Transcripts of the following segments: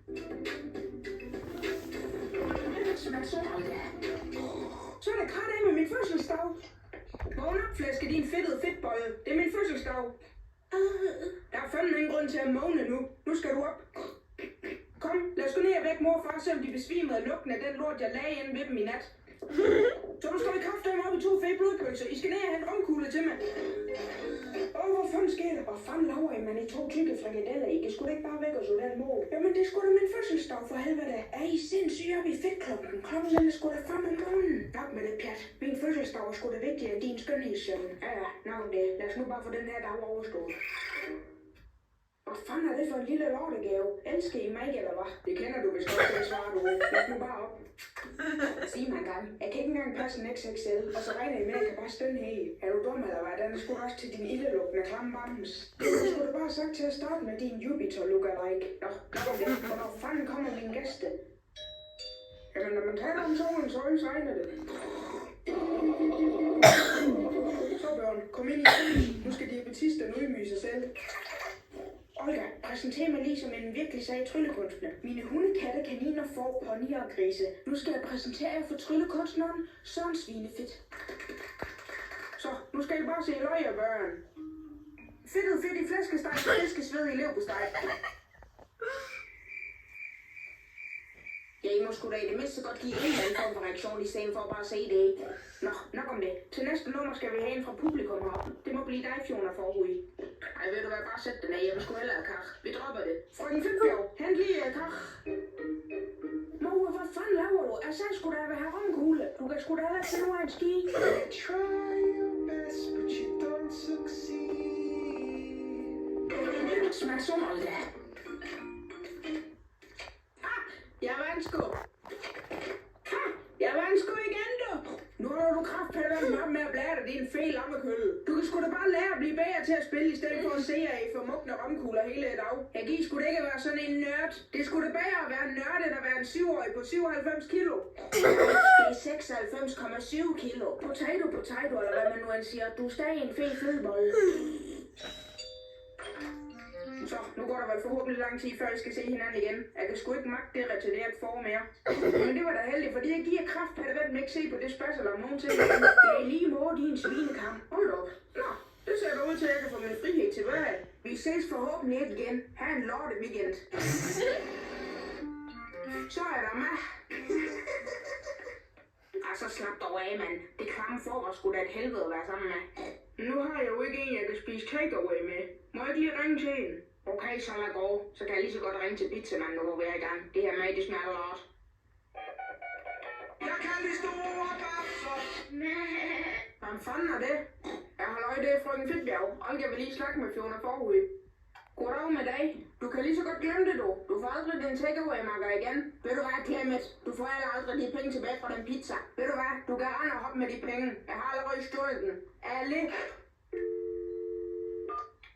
Så er det kraft af med min fødselsdag. Vågn op, flæske, din fedtede fedtbolle. Det er min fødselsdag. Der er fandme ingen grund til at måne nu. Nu skal du op. Kom, lad os gå ned og væk mor og far, selvom de besvimede af lugten af den lort, jeg lagde inde ved dem i nat. Så nu står vi kraftedeme op i 2 fede blodpølser. I skal ned og hente romkugle til mig. Hvor fanden sker der? Hvor fanden laver I, man i 2 tykke frikadeller? I kan sgu da ikke bare væk og så den mor. Jamen, det er sgu da min fødselsdag for helvede. Er I sindssyge op i fedtklubben? Klokken er sgu da frem om morgenen. Nok med det pjat. Min fødselsdag er sgu da vigtigere end din skønhedssøvn. Ja, nok om det. Lad os nu bare få den her dag overstået. Hvad fanden er det for en lille lortegave? Elsker I mig, eller hvad? Det kender du vist godt til at svare, du. Læg nu bare op. Sig mig en gang. Jeg kan ikke engang passe en XXL, og så regner I med, at jeg kan bare stønne her i. Er du dum, eller hvad? Den er sgu da også til din ildelugtende klamme bams. Det skulle du bare sagt til at starte med din Jupiter-lookalike. Nå, nok om det. Hvornår fanden kommer mine gæste? Jamen, når man taler om solen, så regner det. Så børn, kom ind i solen. Nu skal diabetisten udmyge sig selv. Olga, præsenter mig lige som en virkelig sag tryllekunstner. Mine hunde, katte, kaniner, får, ponyer og grise. Nu skal jeg præsentere jer for tryllekunstneren Søren Svinefedt. Så, nu skal I bare se løg og børn. Fedtet fedt i flæskesteg og fiskesved i leverpostej. Ja, I må sgu da i det mindste godt give en eller anden form for reaktion i stedet for at bare se det. Nå, nok om det. Til næste nummer skal vi have en fra publikum heroppe. Det må blive dig, Fiona Forhud. Ej, ved du hvad, bare sæt den af. Jeg vil sgu hellere have kach. Vi dropper det. Frøken Fedtbjerg, hent lige kach. Mor, hvad fanden laver du? Jeg sagde sgu da, jeg vil have romkugle. Du kan sgu da heller ikke finde ud af en ski. Try your best, but you don't succeed. Smag så meget da. Jeg vandt sgu. Jeg vandt sgu igen, du. Nu har du kraftpællet op med at blære dig, det er en fed lammekølle. Du kan sgu da bare lære at blive bedre til at spille, i stedet for at se jer i formugtende romkugler hele dag. Jeg giver sgu da ikke at være sådan en nørd. Det er sgu da bedre at være en nørd, end at være en 7-årig på 97 kilo. Det er 96,7 kilo. Potato, eller hvad man nu end siger. Du er stadig en fed fedbolle. Så, nu går der vel forhåbentlig lang tid, før I skal se hinanden igen. Jeg kan sgu ikke magte det retarderet for mere. Men det var da heldigt, fordi jeg giver kraft, at jeg ikke se på det spørgsmål om nogen til. Det er lige måde din svinekam. Hold op. Nå, det ser da ud til, at jeg kan få min frihed tilbage. Vi ses forhåbentlig ikke igen. Ha' en lorte weekend. Så er der mig. Så slap dog af, mand. Det klamme for sgu da et helvede at være sammen med. Nu har jeg jo ikke en, jeg kan spise takeaway med. Må jeg ikke lige ringe til en? Okay, så lad gå. Så kan jeg lige så godt ringe til pizzamanden, nu hvor vi er i gang. Det her med, det smager lort. Jeg kan de store babser. Hvad fanden er det? Jeg har løg, det er frøken Fedtbjerg. Olga vil lige snakke med Fiona Forhud. Goddag med dig. Du kan lige så godt glemme det, du. Du får aldrig den takeaway-makker igen. Ved du hvad, Clement? Du får aldrig de penge tilbage fra den pizza. Ved du hvad? Du kan rende og hoppe med de penge. Jeg har allerede stjålet den. Alle.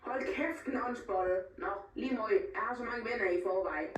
Hold kæft, en åndsbolle. Nå, lige måde. Jeg har så mange venner i forvejen.